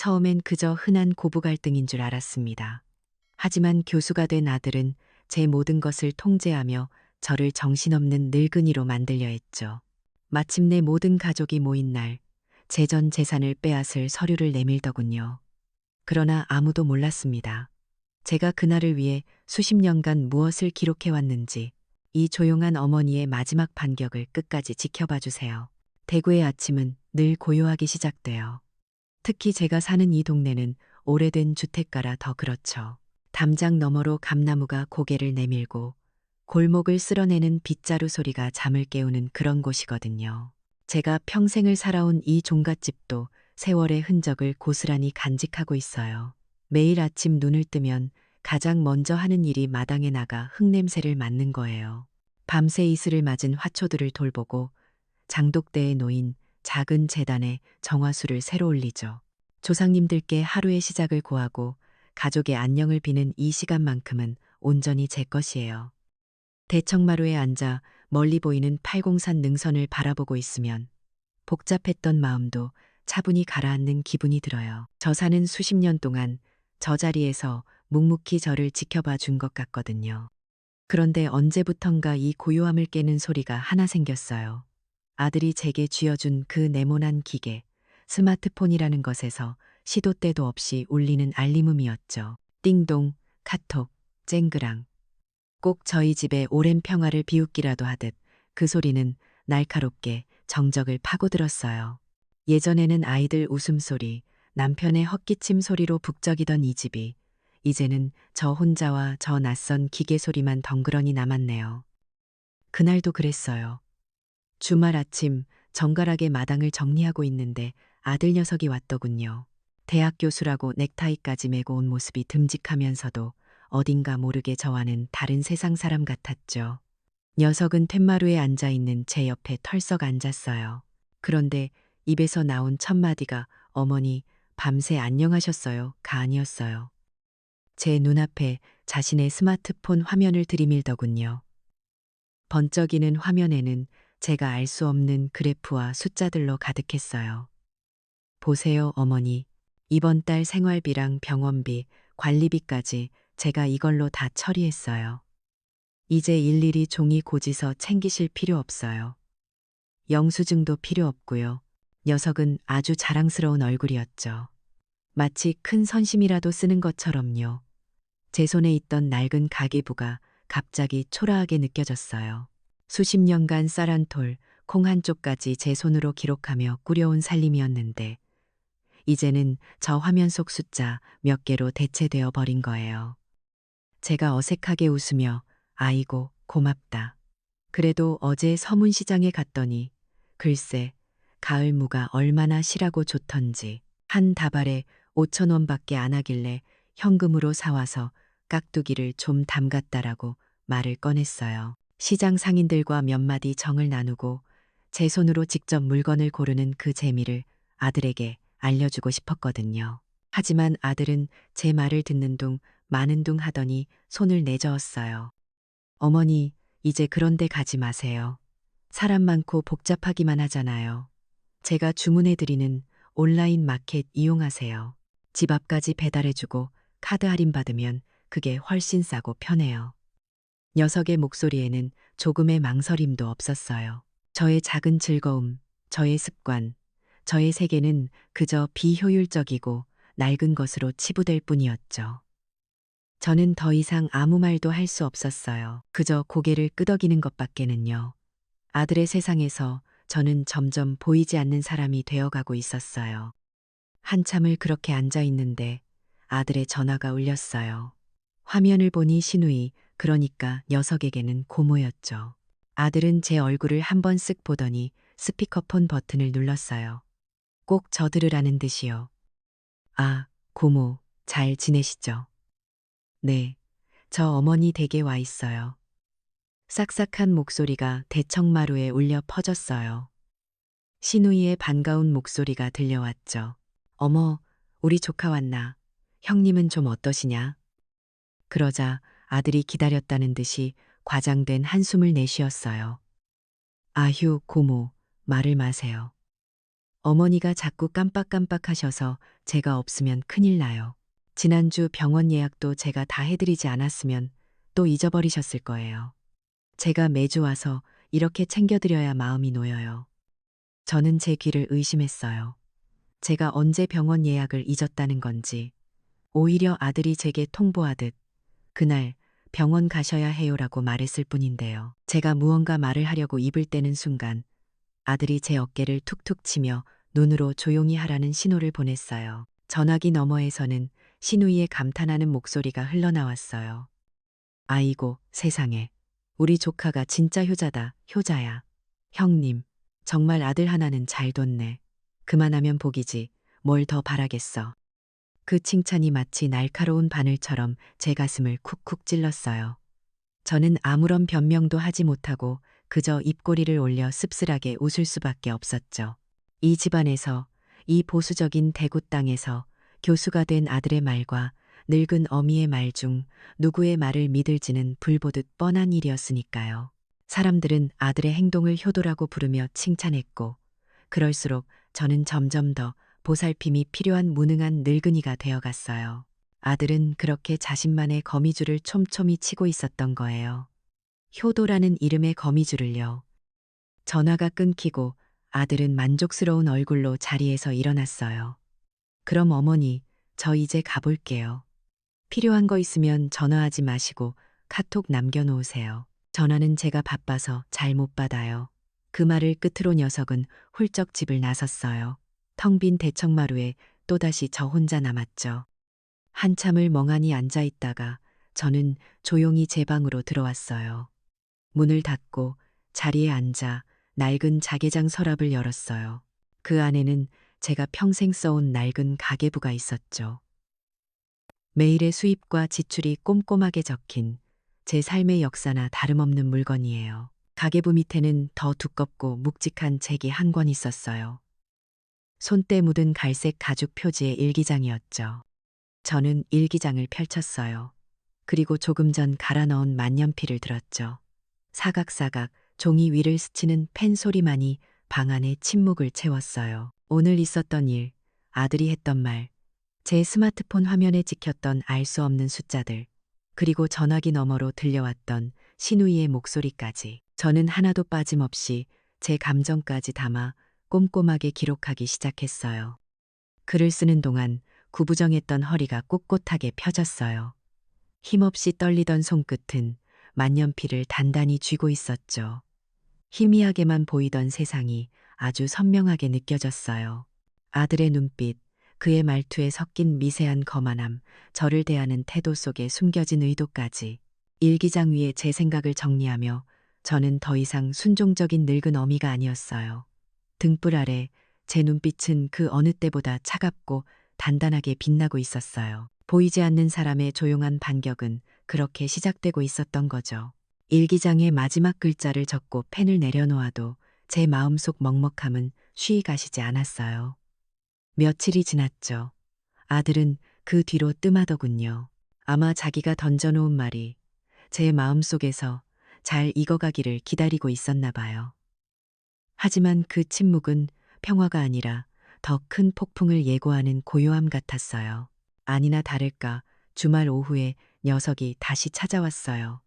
처음엔 그저 흔한 고부 갈등인 줄 알았습니다. 하지만 교수가 된 아들은 제 모든 것을 통제하며 저를 정신없는 늙은이로 만들려 했죠. 마침내 모든 가족이 모인 날, 제 전 재산을 빼앗을 서류를 내밀더군요. 그러나 아무도 몰랐습니다. 제가 그날을 위해 수십 년간 무엇을 기록해왔는지, 이 조용한 어머니의 마지막 반격을 끝까지 지켜봐 주세요. 대구의 아침은 늘 고요하게 시작돼요. 특히 제가 사는 이 동네는 오래된 주택가라 더 그렇죠. 담장 너머로 감나무가 고개를 내밀고 골목을 쓸어내는 빗자루 소리가 잠을 깨우는 그런 곳이거든요. 제가 평생을 살아온 이 종갓집도 세월의 흔적을 고스란히 간직하고 있어요. 매일 아침 눈을 뜨면 가장 먼저 하는 일이 마당에 나가 흙냄새를 맡는 거예요. 밤새 이슬을 맞은 화초들을 돌보고 장독대에 놓인 작은 재단에 정화수를 새로 올리죠. 조상님들께 하루의 시작을 고하고 가족의 안녕을 비는 이 시간만큼은 온전히 제 것이에요. 대청마루에 앉아 멀리 보이는 팔공산 능선을 바라보고 있으면 복잡했던 마음도 차분히 가라앉는 기분이 들어요. 저 사는 수십 년 동안 저 자리에서 묵묵히 저를 지켜봐 준 것 같거든요. 그런데 언제부턴가 이 고요함을 깨는 소리가 하나 생겼어요. 아들이 제게 쥐어준 그 네모난 기계, 스마트폰이라는 것에서 시도 때도 없이 울리는 알림음이었죠. 띵동, 카톡, 쨍그랑. 꼭 저희 집의 오랜 평화를 비웃기라도 하듯 그 소리는 날카롭게 정적을 파고들었어요. 예전에는 아이들 웃음소리, 남편의 헛기침 소리로 북적이던 이 집이 이제는 저 혼자와 저 낯선 기계 소리만 덩그러니 남았네요. 그날도 그랬어요. 주말 아침 정갈하게 마당을 정리하고 있는데 아들 녀석이 왔더군요. 대학 교수라고 넥타이까지 메고 온 모습이 듬직하면서도 어딘가 모르게 저와는 다른 세상 사람 같았죠. 녀석은 툇마루에 앉아있는 제 옆에 털썩 앉았어요. 그런데 입에서 나온 첫 마디가 어머니 밤새 안녕하셨어요가 아니었어요. 제 눈앞에 자신의 스마트폰 화면을 들이밀더군요. 번쩍이는 화면에는 제가 알 수 없는 그래프와 숫자들로 가득했어요. 보세요, 어머니. 이번 달 생활비랑 병원비, 관리비까지 제가 이걸로 다 처리했어요. 이제 일일이 종이 고지서 챙기실 필요 없어요. 영수증도 필요 없고요. 녀석은 아주 자랑스러운 얼굴이었죠. 마치 큰 선심이라도 쓰는 것처럼요. 제 손에 있던 낡은 가계부가 갑자기 초라하게 느껴졌어요. 수십 년간 쌀한 톨, 콩 한 쪽까지 제 손으로 기록하며 꾸려온 살림이었는데 이제는 저 화면 속 숫자 몇 개로 대체되어 버린 거예요. 제가 어색하게 웃으며 아이고 고맙다. 그래도 어제 서문시장에 갔더니 글쎄 가을 무가 얼마나 실하고 좋던지 한 다발에 5천 원밖에 안 하길래 현금으로 사와서 깍두기를 좀 담갔다라고 말을 꺼냈어요. 시장 상인들과 몇 마디 정을 나누고 제 손으로 직접 물건을 고르는 그 재미를 아들에게 알려주고 싶었거든요. 하지만 아들은 제 말을 듣는 둥 마는 둥 하더니 손을 내저었어요. 어머니, 이제 그런 데 가지 마세요. 사람 많고 복잡하기만 하잖아요. 제가 주문해드리는 온라인 마켓 이용하세요. 집 앞까지 배달해주고 카드 할인 받으면 그게 훨씬 싸고 편해요. 녀석의 목소리에는 조금의 망설임도 없었어요. 저의 작은 즐거움, 저의 습관, 저의 세계는 그저 비효율적이고 낡은 것으로 치부될 뿐이었죠. 저는 더 이상 아무 말도 할 수 없었어요. 그저 고개를 끄덕이는 것밖에는요. 아들의 세상에서 저는 점점 보이지 않는 사람이 되어가고 있었어요. 한참을 그렇게 앉아 있는데 아들의 전화가 울렸어요. 화면을 보니 신우이, 그러니까 녀석에게는 고모였죠. 아들은 제 얼굴을 한번 쓱 보더니 스피커폰 버튼을 눌렀어요. 꼭 저 들으라는 듯이요. 아, 고모, 잘 지내시죠? 네, 저 어머니 댁에 와 있어요. 싹싹한 목소리가 대청마루에 울려 퍼졌어요. 신우이의 반가운 목소리가 들려왔죠. 어머, 우리 조카 왔나? 형님은 좀 어떠시냐? 그러자 아들이 기다렸다는 듯이 과장된 한숨을 내쉬었어요. 아휴, 고모, 말을 마세요. 어머니가 자꾸 깜빡깜빡하셔서 제가 없으면 큰일 나요. 지난주 병원 예약도 제가 다 해드리지 않았으면 또 잊어버리셨을 거예요. 제가 매주 와서 이렇게 챙겨드려야 마음이 놓여요. 저는 제 귀를 의심했어요. 제가 언제 병원 예약을 잊었다는 건지, 오히려 아들이 제게 통보하듯 그날 병원 가셔야 해요라고 말했을 뿐인데요. 제가 무언가 말을 하려고 입을 떼는 순간 아들이 제 어깨를 툭툭 치며 눈으로 조용히 하라는 신호를 보냈어요. 전화기 너머에서는 신우이의 감탄하는 목소리가 흘러나왔어요. 아이고, 세상에. 우리 조카가 진짜 효자다, 효자야. 형님, 정말 아들 하나는 잘 뒀네. 그만하면 복이지, 뭘 더 바라겠어. 그 칭찬이 마치 날카로운 바늘처럼 제 가슴을 쿡쿡 찔렀어요. 저는 아무런 변명도 하지 못하고 그저 입꼬리를 올려 씁쓸하게 웃을 수밖에 없었죠. 이 집안에서, 이 보수적인 대구 땅에서 교수가 된 아들의 말과 늙은 어미의 말 중 누구의 말을 믿을지는 불보듯 뻔한 일이었으니까요. 사람들은 아들의 행동을 효도라고 부르며 칭찬했고, 그럴수록 저는 점점 더 보살핌이 필요한 무능한 늙은이가 되어갔어요. 아들은 그렇게 자신만의 거미줄을 촘촘히 치고 있었던 거예요. 효도라는 이름의 거미줄을요. 전화가 끊기고 아들은 만족스러운 얼굴로 자리에서 일어났어요. 그럼 어머니, 저 이제 가볼게요. 필요한 거 있으면 전화하지 마시고 카톡 남겨놓으세요. 전화는 제가 바빠서 잘 못 받아요. 그 말을 끝으로 녀석은 훌쩍 집을 나섰어요. 텅 빈 대청마루에 또다시 저 혼자 남았죠. 한참을 멍하니 앉아 있다가 저는 조용히 제 방으로 들어왔어요. 문을 닫고 자리에 앉아 낡은 자개장 서랍을 열었어요. 그 안에는 제가 평생 써온 낡은 가계부가 있었죠. 매일의 수입과 지출이 꼼꼼하게 적힌 제 삶의 역사나 다름없는 물건이에요. 가계부 밑에는 더 두껍고 묵직한 책이 한 권 있었어요. 손때 묻은 갈색 가죽 표지의 일기장이었죠. 저는 일기장을 펼쳤어요. 그리고 조금 전 갈아 넣은 만년필을 들었죠. 사각사각 종이 위를 스치는 펜 소리만이 방 안의 침묵을 채웠어요. 오늘 있었던 일, 아들이 했던 말, 제 스마트폰 화면에 찍혔던 알 수 없는 숫자들, 그리고 전화기 너머로 들려왔던 신우이의 목소리까지. 저는 하나도 빠짐없이 제 감정까지 담아 꼼꼼하게 기록하기 시작했어요. 글을 쓰는 동안 구부정했던 허리가 꼿꼿하게 펴졌어요. 힘없이 떨리던 손끝은 만년필을 단단히 쥐고 있었죠. 희미하게만 보이던 세상이 아주 선명하게 느껴졌어요. 아들의 눈빛, 그의 말투에 섞인 미세한 거만함, 저를 대하는 태도 속에 숨겨진 의도까지. 일기장 위에 제 생각을 정리하며 저는 더 이상 순종적인 늙은 어미가 아니었어요. 등불 아래 제 눈빛은 그 어느 때보다 차갑고 단단하게 빛나고 있었어요. 보이지 않는 사람의 조용한 반격은 그렇게 시작되고 있었던 거죠. 일기장의 마지막 글자를 적고 펜을 내려놓아도 제 마음속 먹먹함은 쉬이 가시지 않았어요. 며칠이 지났죠. 아들은 그 뒤로 뜸하더군요. 아마 자기가 던져놓은 말이 제 마음속에서 잘 익어가기를 기다리고 있었나 봐요. 하지만 그 침묵은 평화가 아니라 더 큰 폭풍을 예고하는 고요함 같았어요. 아니나 다를까 주말 오후에 녀석이 다시 찾아왔어요.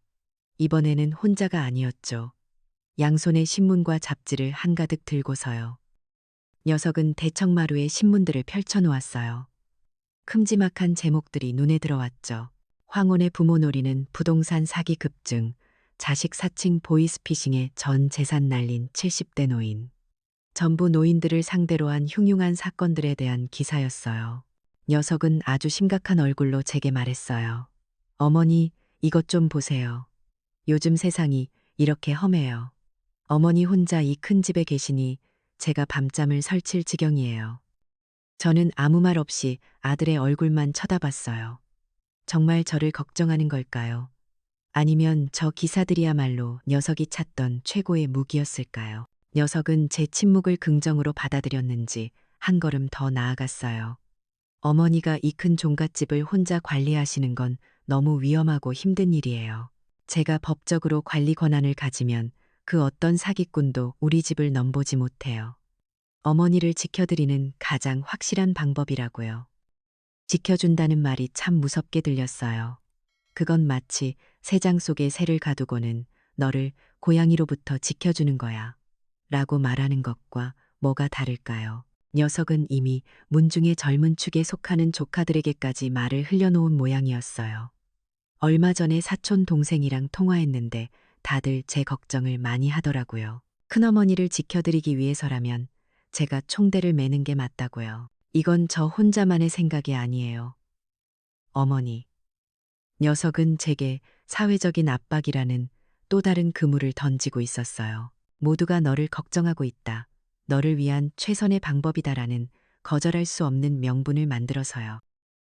이번에는 혼자가 아니었죠. 양손에 신문과 잡지를 한가득 들고서요. 녀석은 대청마루에 신문들을 펼쳐놓았어요. 큼지막한 제목들이 눈에 들어왔죠. 황혼의 부모 노리는 부동산 사기 급증, 자식 사칭 보이스피싱에 전 재산 날린 70대 노인. 전부 노인들을 상대로 한 흉흉한 사건들에 대한 기사였어요. 녀석은 아주 심각한 얼굴로 제게 말했어요. 어머니, 이것 좀 보세요. 요즘 세상이 이렇게 험해요. 어머니 혼자 이 큰 집에 계시니 제가 밤잠을 설칠 지경이에요. 저는 아무 말 없이 아들의 얼굴만 쳐다봤어요. 정말 저를 걱정하는 걸까요? 아니면 저 기사들이야말로 녀석이 찾던 최고의 무기였을까요? 녀석은 제 침묵을 긍정으로 받아들였는지 한 걸음 더 나아갔어요. 어머니가 이 큰 종갓집을 혼자 관리하시는 건 너무 위험하고 힘든 일이에요. 제가 법적으로 관리 권한을 가지면 그 어떤 사기꾼도 우리 집을 넘보지 못해요. 어머니를 지켜드리는 가장 확실한 방법이라고요. 지켜준다는 말이 참 무섭게 들렸어요. 그건 마치 새장 속에 새를 가두고는 너를 고양이로부터 지켜주는 거야. 라고 말하는 것과 뭐가 다를까요? 녀석은 이미 문중의 젊은 축에 속하는 조카들에게까지 말을 흘려놓은 모양이었어요. 얼마 전에 사촌 동생이랑 통화했는데 다들 제 걱정을 많이 하더라고요. 큰어머니를 지켜드리기 위해서라면 제가 총대를 매는 게 맞다고요. 이건 저 혼자만의 생각이 아니에요. 어머니. 녀석은 제게 사회적인 압박이라는 또 다른 그물을 던지고 있었어요. 모두가 너를 걱정하고 있다. 너를 위한 최선의 방법이다라는 거절할 수 없는 명분을 만들어서요.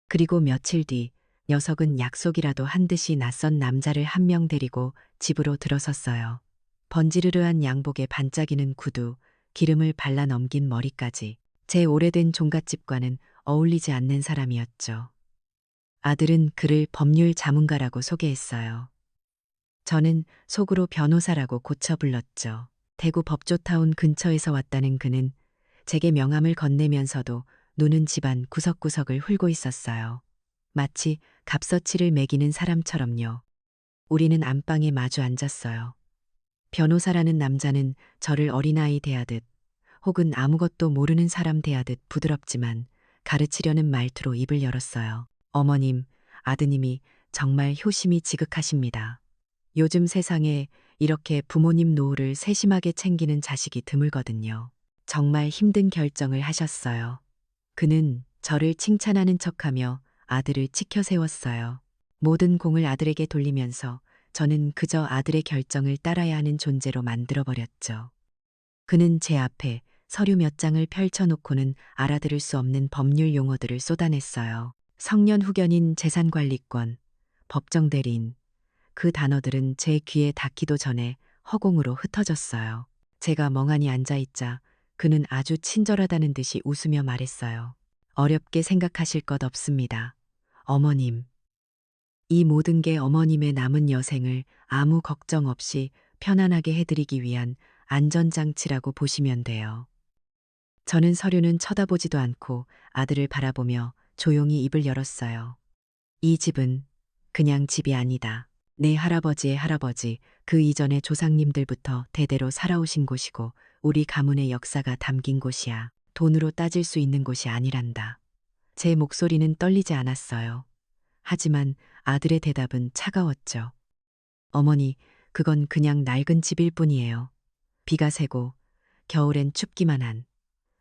그리고 며칠 뒤 녀석은 약속이라도 한 듯이 낯선 남자를 한 명 데리고 집으로 들어섰어요. 번지르르한 양복에 반짝이는 구두, 기름을 발라 넘긴 머리까지 제 오래된 종갓집과는 어울리지 않는 사람이었죠. 아들은 그를 법률 자문가라고 소개했어요. 저는 속으로 변호사라고 고쳐 불렀죠. 대구 법조타운 근처에서 왔다는 그는 제게 명함을 건네면서도 눈은 집안 구석구석을 훑고 있었어요. 마치 갑서치를 매기는 사람처럼요. 우리는 안방에 마주 앉았어요. 변호사라는 남자는 저를 어린아이 대하듯 혹은 아무것도 모르는 사람 대하듯 부드럽지만 가르치려는 말투로 입을 열었어요. 어머님, 아드님이 정말 효심이 지극하십니다. 요즘 세상에 이렇게 부모님 노후를 세심하게 챙기는 자식이 드물거든요. 정말 힘든 결정을 하셨어요. 그는 저를 칭찬하는 척하며 아들을 치켜 세웠어요. 모든 공을 아들에게 돌리면서 저는 그저 아들의 결정을 따라야 하는 존재로 만들어버렸죠. 그는 제 앞에 서류 몇 장을 펼쳐놓고는 알아들을 수 없는 법률 용어들을 쏟아냈어요. 성년 후견인 재산관리권, 법정대리인, 그 단어들은 제 귀에 닿기도 전에 허공으로 흩어졌어요. 제가 멍하니 앉아있자 그는 아주 친절하다는 듯이 웃으며 말했어요. 어렵게 생각하실 것 없습니다. 어머님. 이 모든 게 어머님의 남은 여생을 아무 걱정 없이 편안하게 해드리기 위한 안전장치라고 보시면 돼요. 저는 서류는 쳐다보지도 않고 아들을 바라보며 조용히 입을 열었어요. 이 집은 그냥 집이 아니다. 내 할아버지의 할아버지, 그 이전의 조상님들부터 대대로 살아오신 곳이고 우리 가문의 역사가 담긴 곳이야. 돈으로 따질 수 있는 곳이 아니란다. 제 목소리는 떨리지 않았어요. 하지만 아들의 대답은 차가웠죠. 어머니, 그건 그냥 낡은 집일 뿐이에요. 비가 새고 겨울엔 춥기만 한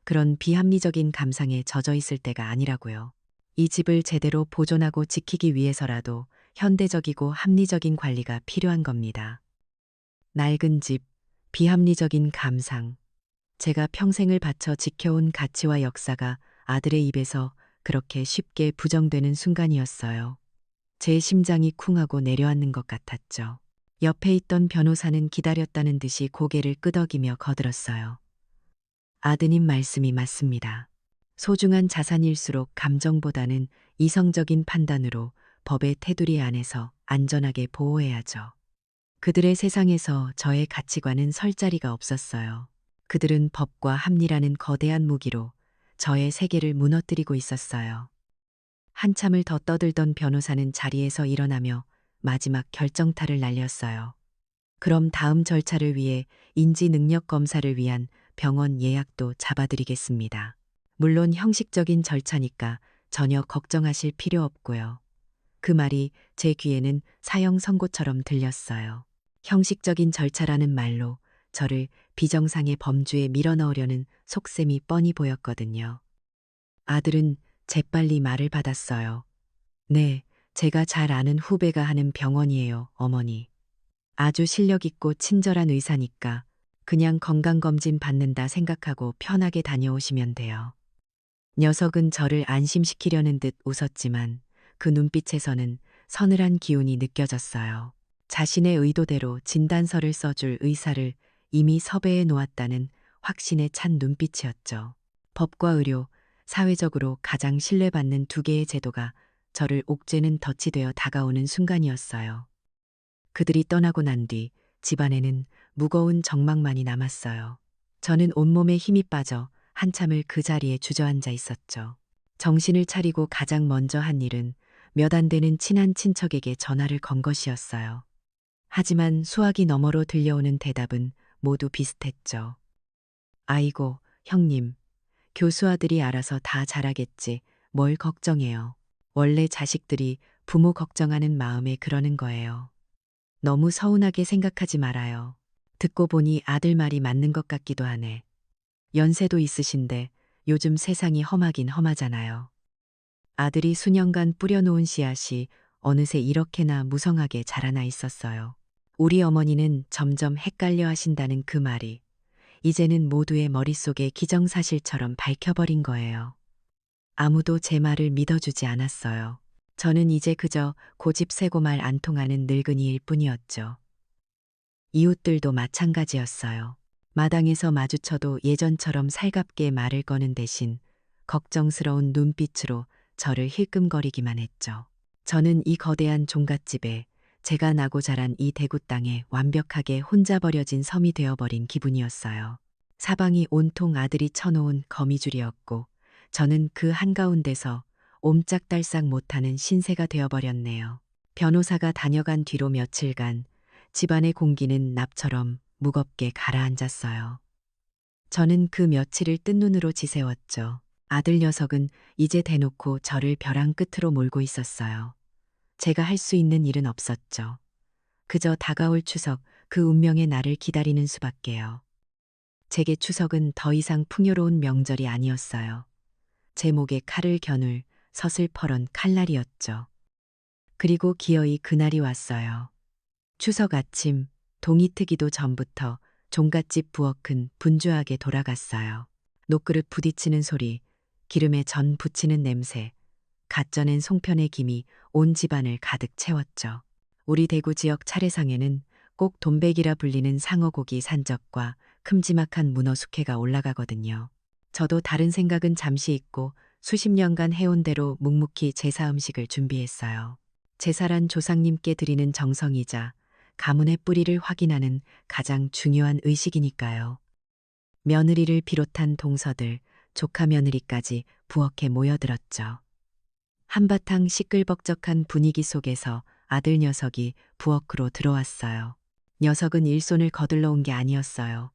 그런 비합리적인 감상에 젖어 있을 때가 아니라고요. 이 집을 제대로 보존하고 지키기 위해서라도 현대적이고 합리적인 관리가 필요한 겁니다. 낡은 집, 비합리적인 감상. 제가 평생을 바쳐 지켜온 가치와 역사가 아들의 입에서 그렇게 쉽게 부정되는 순간이었어요. 제 심장이 쿵하고 내려앉는 것 같았죠. 옆에 있던 변호사는 기다렸다는 듯이 고개를 끄덕이며 거들었어요. 아드님 말씀이 맞습니다. 소중한 자산일수록 감정보다는 이성적인 판단으로 법의 테두리 안에서 안전하게 보호해야죠. 그들의 세상에서 저의 가치관은 설 자리가 없었어요. 그들은 법과 합리라는 거대한 무기로 저의 세계를 무너뜨리고 있었어요. 한참을 더 떠들던 변호사는 자리에서 일어나며 마지막 결정타를 날렸어요. 그럼 다음 절차를 위해 인지 능력 검사를 위한 병원 예약도 잡아드리겠습니다. 물론 형식적인 절차니까 전혀 걱정하실 필요 없고요. 그 말이 제 귀에는 사형 선고처럼 들렸어요. 형식적인 절차라는 말로 저를 비정상의 범주에 밀어넣으려는 속셈이 뻔히 보였거든요. 아들은 재빨리 말을 받았어요. 네, 제가 잘 아는 후배가 하는 병원이에요, 어머니. 아주 실력 있고 친절한 의사니까 그냥 건강검진 받는다 생각하고 편하게 다녀오시면 돼요. 녀석은 저를 안심시키려는 듯 웃었지만 그 눈빛에서는 서늘한 기운이 느껴졌어요. 자신의 의도대로 진단서를 써줄 의사를 이미 섭외해 놓았다는 확신에 찬 눈빛이었죠. 법과 의료, 사회적으로 가장 신뢰받는 두 개의 제도가 저를 옥죄는 덫이 되어 다가오는 순간이었어요. 그들이 떠나고 난 뒤 집안에는 무거운 정막만이 남았어요. 저는 온몸에 힘이 빠져 한참을 그 자리에 주저앉아 있었죠. 정신을 차리고 가장 먼저 한 일은 몇 안 되는 친한 친척에게 전화를 건 것이었어요. 하지만 수화기 너머로 들려오는 대답은 모두 비슷했죠. 아이고, 형님. 교수 아들이 알아서 다 잘하겠지. 뭘 걱정해요. 원래 자식들이 부모 걱정하는 마음에 그러는 거예요. 너무 서운하게 생각하지 말아요. 듣고 보니 아들 말이 맞는 것 같기도 하네. 연세도 있으신데 요즘 세상이 험하긴 험하잖아요. 아들이 수년간 뿌려놓은 씨앗이 어느새 이렇게나 무성하게 자라나 있었어요. 우리 어머니는 점점 헷갈려 하신다는 그 말이 이제는 모두의 머릿속에 기정사실처럼 밝혀버린 거예요. 아무도 제 말을 믿어주지 않았어요. 저는 이제 그저 고집세고 말 안 통하는 늙은이일 뿐이었죠. 이웃들도 마찬가지였어요. 마당에서 마주쳐도 예전처럼 살갑게 말을 거는 대신 걱정스러운 눈빛으로 저를 힐끔거리기만 했죠. 저는 이 거대한 종갓집에 제가 나고 자란 이 대구 땅에 완벽하게 혼자 버려진 섬이 되어버린 기분이었어요. 사방이 온통 아들이 쳐놓은 거미줄이었고 저는 그 한가운데서 옴짝달싹 못하는 신세가 되어버렸네요. 변호사가 다녀간 뒤로 며칠간 집안의 공기는 납처럼 무겁게 가라앉았어요. 저는 그 며칠을 뜬 눈으로 지새웠죠. 아들 녀석은 이제 대놓고 저를 벼랑 끝으로 몰고 있었어요. 제가 할 수 있는 일은 없었죠. 그저 다가올 추석 그 운명의 날을 기다리는 수밖에요. 제게 추석은 더 이상 풍요로운 명절이 아니었어요. 제 목에 칼을 겨눌 서슬퍼런 칼날이었죠. 그리고 기어이 그날이 왔어요. 추석 아침 동이 트기도 전부터 종갓집 부엌은 분주하게 돌아갔어요. 녹그릇 부딪히는 소리, 기름에 전 부치는 냄새, 갓 쪄낸 송편의 김이 온 집안을 가득 채웠죠. 우리 대구 지역 차례상에는 꼭 돈백이라 불리는 상어고기 산적과 큼지막한 문어 숙회가 올라가거든요. 저도 다른 생각은 잠시 잊고 수십 년간 해온 대로 묵묵히 제사 음식을 준비했어요. 제사란 조상님께 드리는 정성이자 가문의 뿌리를 확인하는 가장 중요한 의식이니까요. 며느리를 비롯한 동서들, 조카 며느리까지 부엌에 모여들었죠. 한바탕 시끌벅적한 분위기 속에서 아들 녀석이 부엌으로 들어왔어요. 녀석은 일손을 거들러 온 게 아니었어요.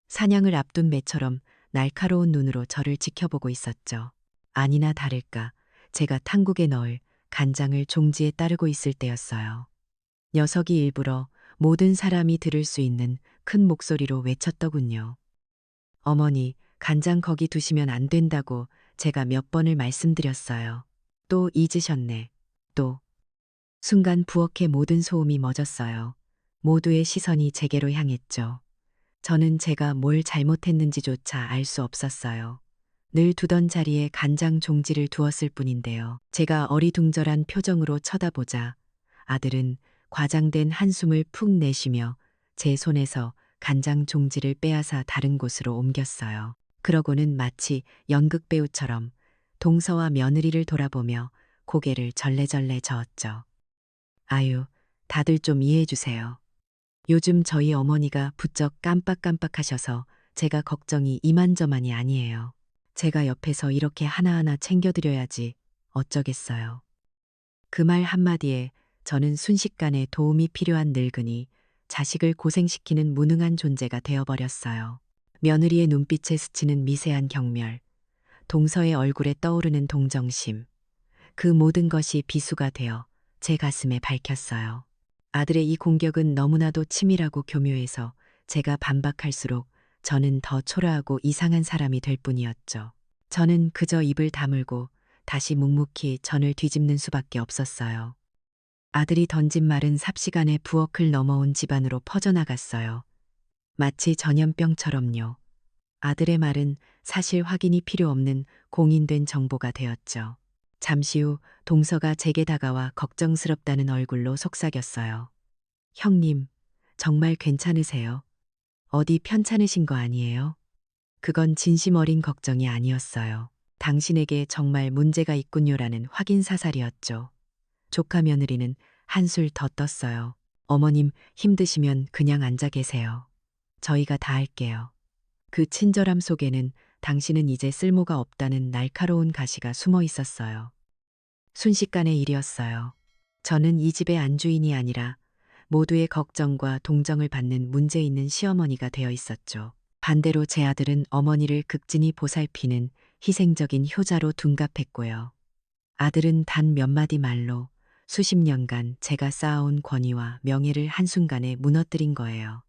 사냥을 앞둔 매처럼 날카로운 눈으로 저를 지켜보고 있었죠. 아니나 다를까 제가 탕국에 넣을 간장을 종지에 따르고 있을 때였어요. 녀석이 일부러 모든 사람이 들을 수 있는 큰 목소리로 외쳤더군요. 어머니, 간장 거기 두시면 안 된다고 제가 몇 번을 말씀드렸어요. 또 잊으셨네. 또. 순간 부엌의 모든 소음이 멎었어요. 모두의 시선이 제게로 향했죠. 저는 제가 뭘 잘못했는지조차 알 수 없었어요. 늘 두던 자리에 간장 종지를 두었을 뿐인데요. 제가 어리둥절한 표정으로 쳐다보자 아들은 과장된 한숨을 푹 내쉬며 제 손에서 간장 종지를 빼앗아 다른 곳으로 옮겼어요. 그러고는 마치 연극 배우처럼 동서와 며느리를 돌아보며 고개를 절레절레 저었죠. 아유, 다들 좀 이해해 주세요. 요즘 저희 어머니가 부쩍 깜빡깜빡하셔서 제가 걱정이 이만저만이 아니에요. 제가 옆에서 이렇게 하나하나 챙겨드려야지 어쩌겠어요. 그 말 한마디에 저는 순식간에 도움이 필요한 늙은이, 자식을 고생시키는 무능한 존재가 되어버렸어요. 며느리의 눈빛에 스치는 미세한 경멸, 동서의 얼굴에 떠오르는 동정심, 그 모든 것이 비수가 되어 제 가슴에 밝혔어요. 아들의 이 공격은 너무나도 치밀하고 교묘해서 제가 반박할수록 저는 더 초라하고 이상한 사람이 될 뿐이었죠. 저는 그저 입을 다물고 다시 묵묵히 전을 뒤집는 수밖에 없었어요. 아들이 던진 말은 삽시간에 부엌을 넘어온 집안으로 퍼져나갔어요. 마치 전염병처럼요. 아들의 말은 사실 확인이 필요 없는 공인된 정보가 되었죠. 잠시 후 동서가 제게 다가와 걱정스럽다는 얼굴로 속삭였어요. 형님, 정말 괜찮으세요? 어디 편찮으신 거 아니에요? 그건 진심 어린 걱정이 아니었어요. 당신에게 정말 문제가 있군요라는 확인 사살이었죠. 조카 며느리는 한술 더 떴어요. 어머님 힘드시면 그냥 앉아 계세요. 저희가 다 할게요. 그 친절함 속에는 당신은 이제 쓸모가 없다는 날카로운 가시가 숨어 있었어요. 순식간의 일이었어요. 저는 이 집의 안주인이 아니라 모두의 걱정과 동정을 받는 문제 있는 시어머니가 되어 있었죠. 반대로 제 아들은 어머니를 극진히 보살피는 희생적인 효자로 둔갑했고요. 아들은 단 몇 마디 말로 수십 년간 제가 쌓아온 권위와 명예를 한순간에 무너뜨린 거예요.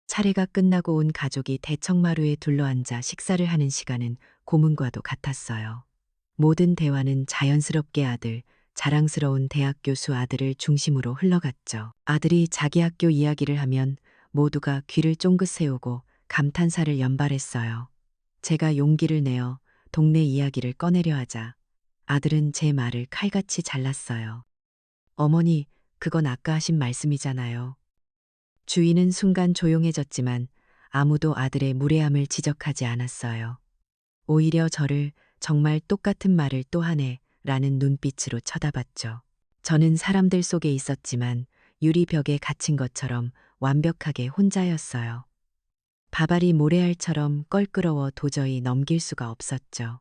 차례가 끝나고 온 가족이 대청마루에 둘러앉아 식사를 하는 시간은 고문과도 같았어요. 모든 대화는 자연스럽게 아들, 자랑스러운 대학 교수 아들을 중심으로 흘러갔죠. 아들이 자기 학교 이야기를 하면 모두가 귀를 쫑긋 세우고 감탄사를 연발했어요. 제가 용기를 내어 동네 이야기를 꺼내려 하자 아들은 제 말을 칼같이 잘랐어요. 어머니, 그건 아까 하신 말씀이잖아요. 주위는 순간 조용해졌지만 아무도 아들의 무례함을 지적하지 않았어요. 오히려 저를 정말 똑같은 말을 또 하네 라는 눈빛으로 쳐다봤죠. 저는 사람들 속에 있었지만 유리벽에 갇힌 것처럼 완벽하게 혼자였어요. 바바리 모래알처럼 껄끄러워 도저히 넘길 수가 없었죠.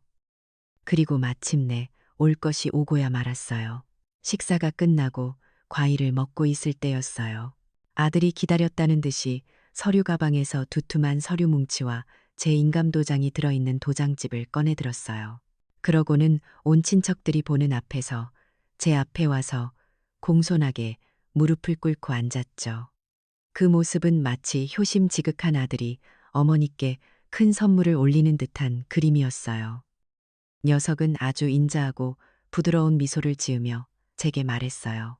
그리고 마침내 올 것이 오고야 말았어요. 식사가 끝나고 과일을 먹고 있을 때였어요. 아들이 기다렸다는 듯이 서류 가방에서 두툼한 서류 뭉치와 제 인감도장이 들어있는 도장집을 꺼내들었어요. 그러고는 온 친척들이 보는 앞에서 제 앞에 와서 공손하게 무릎을 꿇고 앉았죠. 그 모습은 마치 효심지극한 아들이 어머니께 큰 선물을 올리는 듯한 그림이었어요. 녀석은 아주 인자하고 부드러운 미소를 지으며 제게 말했어요.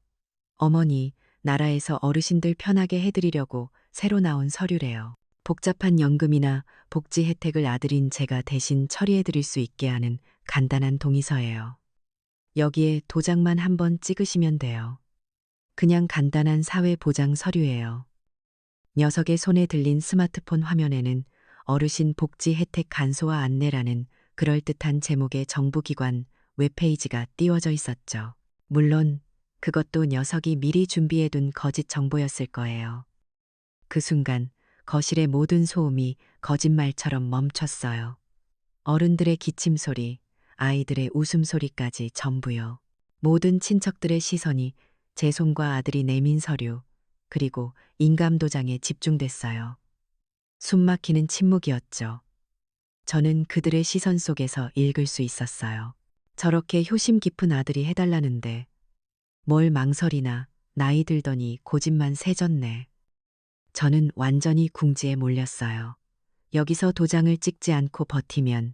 어머니, 나라에서 어르신들 편하게 해드리려고 새로 나온 서류래요. 복잡한 연금이나 복지 혜택을 아들인 제가 대신 처리해드릴 수 있게 하는 간단한 동의서예요. 여기에 도장만 한번 찍으시면 돼요. 그냥 간단한 사회보장 서류예요. 녀석의 손에 들린 스마트폰 화면에는 어르신 복지 혜택 간소화 안내라는 그럴듯한 제목의 정부기관 웹페이지가 띄워져 있었죠. 물론 그것도 녀석이 미리 준비해둔 거짓 정보였을 거예요. 그 순간 거실의 모든 소음이 거짓말처럼 멈췄어요. 어른들의 기침소리, 아이들의 웃음소리까지 전부요. 모든 친척들의 시선이 제 손과 아들이 내민 서류, 그리고 인감도장에 집중됐어요. 숨막히는 침묵이었죠. 저는 그들의 시선 속에서 읽을 수 있었어요. 저렇게 효심 깊은 아들이 해달라는데 뭘 망설이나 나이 들더니 고집만 세졌네. 저는 완전히 궁지에 몰렸어요. 여기서 도장을 찍지 않고 버티면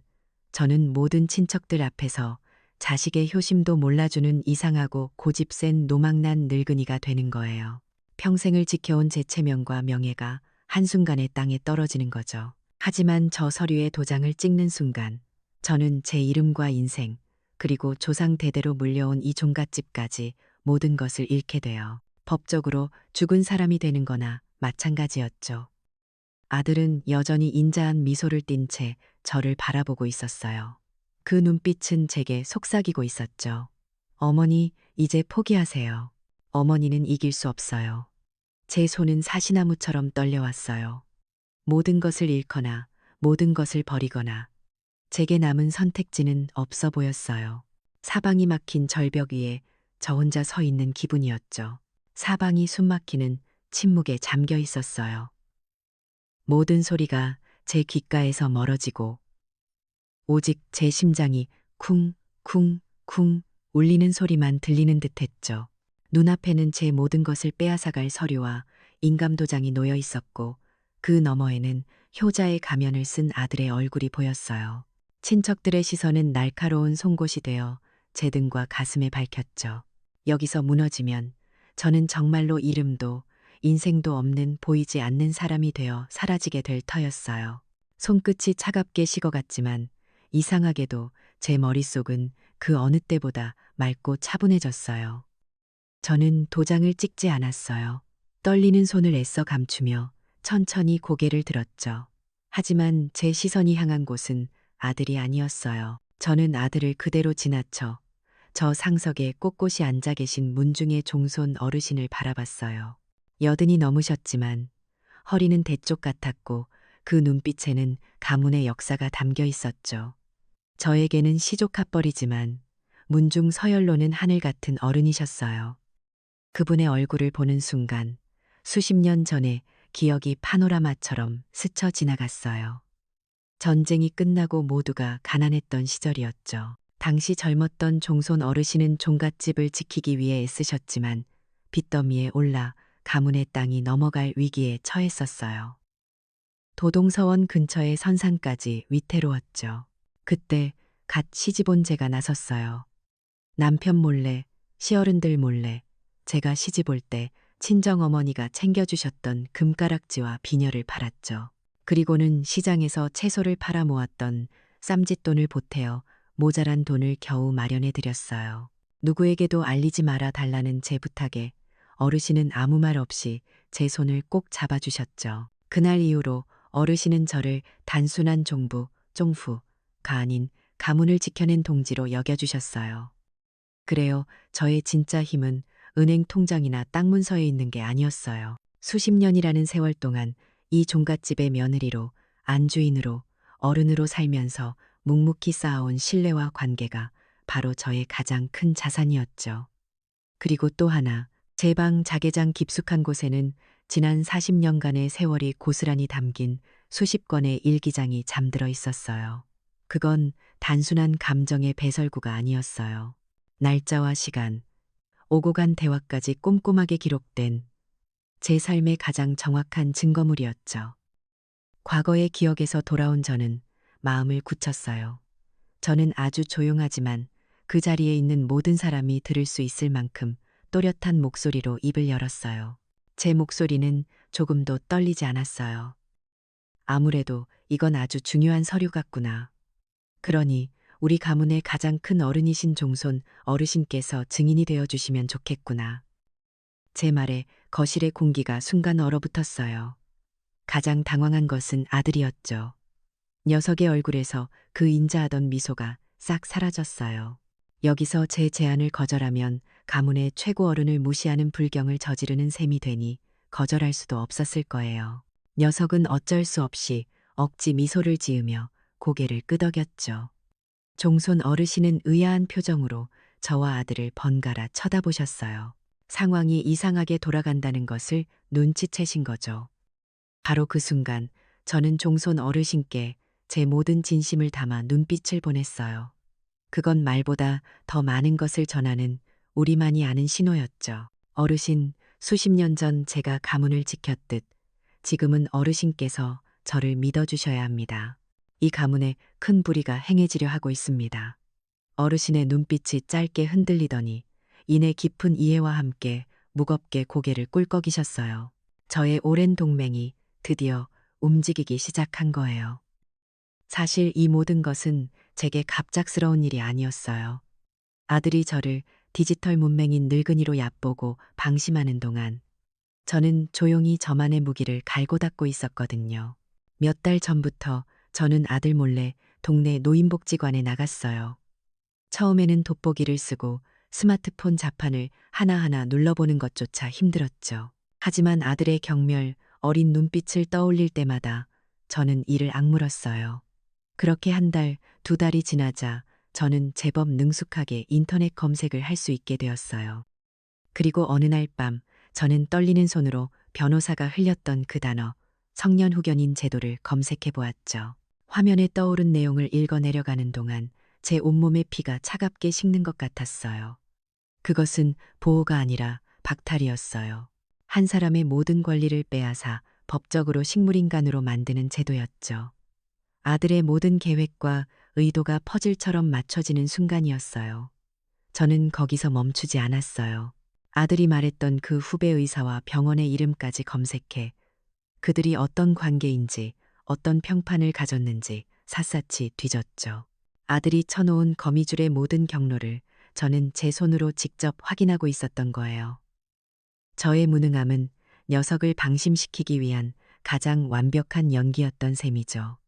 저는 모든 친척들 앞에서 자식의 효심도 몰라주는 이상하고 고집센 노망난 늙은이가 되는 거예요. 평생을 지켜온 제 체면과 명예가 한순간에 땅에 떨어지는 거죠. 하지만 저 서류에 도장을 찍는 순간 저는 제 이름과 인생, 그리고 조상 대대로 물려온 이 종갓집까지 모든 것을 잃게 돼요. 법적으로 죽은 사람이 되는 거나 마찬가지였죠. 아들은 여전히 인자한 미소를 띤 채 저를 바라보고 있었어요. 그 눈빛은 제게 속삭이고 있었죠. 어머니, 이제 포기하세요. 어머니는 이길 수 없어요. 제 손은 사시나무처럼 떨려왔어요. 모든 것을 잃거나 모든 것을 버리거나 제게 남은 선택지는 없어 보였어요. 사방이 막힌 절벽 위에 저 혼자 서 있는 기분이었죠. 사방이 숨막히는 침묵에 잠겨 있었어요. 모든 소리가 제 귓가에서 멀어지고 오직 제 심장이 쿵, 쿵, 쿵 울리는 소리만 들리는 듯했죠. 눈앞에는 제 모든 것을 빼앗아갈 서류와 인감도장이 놓여 있었고 그 너머에는 효자의 가면을 쓴 아들의 얼굴이 보였어요. 친척들의 시선은 날카로운 송곳이 되어 제 등과 가슴에 밝혔죠. 여기서 무너지면 저는 정말로 이름도 인생도 없는 보이지 않는 사람이 되어 사라지게 될 터였어요. 손끝이 차갑게 식어갔지만 이상하게도 제 머릿속은 그 어느 때보다 맑고 차분해졌어요. 저는 도장을 찍지 않았어요. 떨리는 손을 애써 감추며 천천히 고개를 들었죠. 하지만 제 시선이 향한 곳은 아들이 아니었어요. 저는 아들을 그대로 지나쳐 저 상석에 꼿꼿이 앉아 계신 문중의 종손 어르신을 바라봤어요. 여든이 넘으셨지만 허리는 대쪽 같았고 그 눈빛에는 가문의 역사가 담겨 있었죠. 저에게는 시조카뻘이지만 문중 서열로는 하늘 같은 어른이셨어요. 그분의 얼굴을 보는 순간 수십 년 전에 기억이 파노라마처럼 스쳐 지나갔어요. 전쟁이 끝나고 모두가 가난했던 시절이었죠. 당시 젊었던 종손 어르신은 종갓집을 지키기 위해 애쓰셨지만 빚더미에 올라 가문의 땅이 넘어갈 위기에 처했었어요. 도동서원 근처의 선산까지 위태로웠죠. 그때 갓 시집 온 제가 나섰어요. 남편 몰래, 시어른들 몰래 제가 시집 올 때 친정어머니가 챙겨주셨던 금가락지와 비녀를 팔았죠. 그리고는 시장에서 채소를 팔아 모았던 쌈짓돈을 보태어 모자란 돈을 겨우 마련해 드렸어요. 누구에게도 알리지 말아 달라는 제 부탁에 어르신은 아무 말 없이 제 손을 꼭 잡아주셨죠. 그날 이후로 어르신은 저를 단순한 종부, 종후가 아닌 가문을 지켜낸 동지로 여겨주셨어요. 그래요, 저의 진짜 힘은 은행 통장이나 땅 문서에 있는 게 아니었어요. 수십 년이라는 세월 동안 이 종갓집의 며느리로, 안주인으로, 어른으로 살면서 묵묵히 쌓아온 신뢰와 관계가 바로 저의 가장 큰 자산이었죠. 그리고 또 하나, 제 방 자개장 깊숙한 곳에는 지난 40년간의 세월이 고스란히 담긴 수십 권의 일기장이 잠들어 있었어요. 그건 단순한 감정의 배설구가 아니었어요. 날짜와 시간, 오고 간 대화까지 꼼꼼하게 기록된 제 삶의 가장 정확한 증거물이었죠. 과거의 기억에서 돌아온 저는 마음을 굳혔어요. 저는 아주 조용하지만 그 자리에 있는 모든 사람이 들을 수 있을 만큼 또렷한 목소리로 입을 열었어요. 제 목소리는 조금도 떨리지 않았어요. 아무래도 이건 아주 중요한 서류 같구나. 그러니 우리 가문의 가장 큰 어른이신 종손 어르신께서 증인이 되어 주시면 좋겠구나. 제 말에 거실의 공기가 순간 얼어붙었어요. 가장 당황한 것은 아들이었죠. 녀석의 얼굴에서 그 인자하던 미소가 싹 사라졌어요. 여기서 제 제안을 거절하면 가문의 최고 어른을 무시하는 불경을 저지르는 셈이 되니 거절할 수도 없었을 거예요. 녀석은 어쩔 수 없이 억지 미소를 지으며 고개를 끄덕였죠. 종손 어르신은 의아한 표정으로 저와 아들을 번갈아 쳐다보셨어요. 상황이 이상하게 돌아간다는 것을 눈치채신 거죠. 바로 그 순간 저는 종손 어르신께 제 모든 진심을 담아 눈빛을 보냈어요. 그건 말보다 더 많은 것을 전하는 우리만이 아는 신호였죠. 어르신, 수십 년 전 제가 가문을 지켰듯 지금은 어르신께서 저를 믿어주셔야 합니다. 이 가문에 큰 불의가 행해지려 하고 있습니다. 어르신의 눈빛이 짧게 흔들리더니 이내 깊은 이해와 함께 무겁게 고개를 꿀꺽이셨어요. 저의 오랜 동맹이 드디어 움직이기 시작한 거예요. 사실 이 모든 것은 제게 갑작스러운 일이 아니었어요. 아들이 저를 디지털 문맹인 늙은이로 얕보고 방심하는 동안 저는 조용히 저만의 무기를 갈고 닦고 있었거든요. 몇 달 전부터 저는 아들 몰래 동네 노인복지관에 나갔어요. 처음에는 돋보기를 쓰고 스마트폰 자판을 하나하나 눌러보는 것조차 힘들었죠. 하지만 아들의 경멸, 어린 눈빛을 떠올릴 때마다 저는 이를 악물었어요. 그렇게 한 달, 두 달이 지나자 저는 제법 능숙하게 인터넷 검색을 할 수 있게 되었어요. 그리고 어느 날 밤 저는 떨리는 손으로 변호사가 흘렸던 그 단어, 성년 후견인 제도를 검색해 보았죠. 화면에 떠오른 내용을 읽어 내려가는 동안 제 온몸의 피가 차갑게 식는 것 같았어요. 그것은 보호가 아니라 박탈이었어요. 한 사람의 모든 권리를 빼앗아 법적으로 식물인간으로 만드는 제도였죠. 아들의 모든 계획과 의도가 퍼즐처럼 맞춰지는 순간이었어요. 저는 거기서 멈추지 않았어요. 아들이 말했던 그 후배 의사와 병원의 이름까지 검색해 그들이 어떤 관계인지, 어떤 평판을 가졌는지 샅샅이 뒤졌죠. 아들이 쳐놓은 거미줄의 모든 경로를 저는 제 손으로 직접 확인하고 있었던 거예요. 저의 무능함은 녀석을 방심시키기 위한 가장 완벽한 연기였던 셈이죠.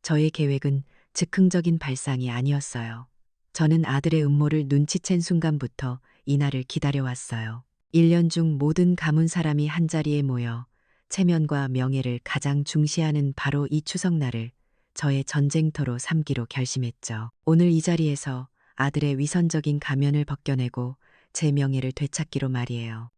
저의 계획은 즉흥적인 발상이 아니었어요. 저는 아들의 음모를 눈치챈 순간부터 이날을 기다려왔어요. 1년 중 모든 가문 사람이 한자리에 모여 체면과 명예를 가장 중시하는 바로 이 추석날을 저의 전쟁터로 삼기로 결심했죠. 오늘 이 자리에서 아들의 위선적인 가면을 벗겨내고 제 명예를 되찾기로 말이에요.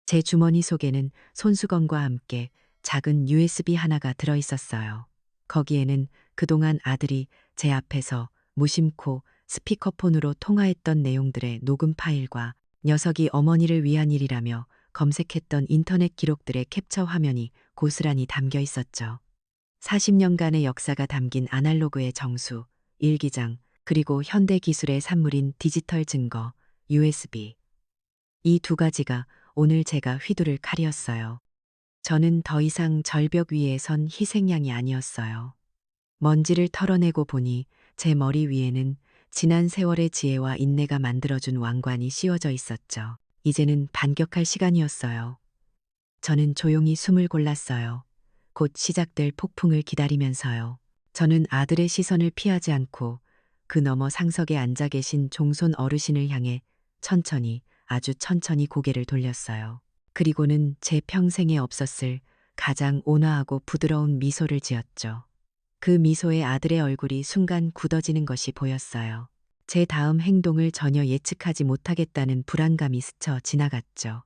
제 주머니 속에는 손수건과 함께 작은 USB 하나가 들어 있었어요. 거기에는 그동안 아들이 제 앞에서 무심코 스피커폰으로 통화했던 내용들의 녹음 파일과 녀석이 어머니를 위한 일이라며 검색했던 인터넷 기록들의 캡처 화면이 고스란히 담겨 있었죠. 40년간의 역사가 담긴 아날로그의 정수, 일기장, 그리고 현대 기술의 산물인 디지털 증거, USB. 이 두 가지가 오늘 제가 휘두를 칼이었어요. 저는 더 이상 절벽 위에 선 희생양이 아니었어요. 먼지를 털어내고 보니 제 머리 위에는 지난 세월의 지혜와 인내가 만들어준 왕관이 씌워져 있었죠. 이제는 반격할 시간이었어요. 저는 조용히 숨을 골랐어요. 곧 시작될 폭풍을 기다리면서요. 저는 아들의 시선을 피하지 않고 그 너머 상석에 앉아 계신 종손 어르신을 향해 천천히, 아주 천천히 고개를 돌렸어요. 그리고는 제 평생에 없었을 가장 온화하고 부드러운 미소를 지었죠. 그 미소에 아들의 얼굴이 순간 굳어지는 것이 보였어요. 제 다음 행동을 전혀 예측하지 못하겠다는 불안감이 스쳐 지나갔죠.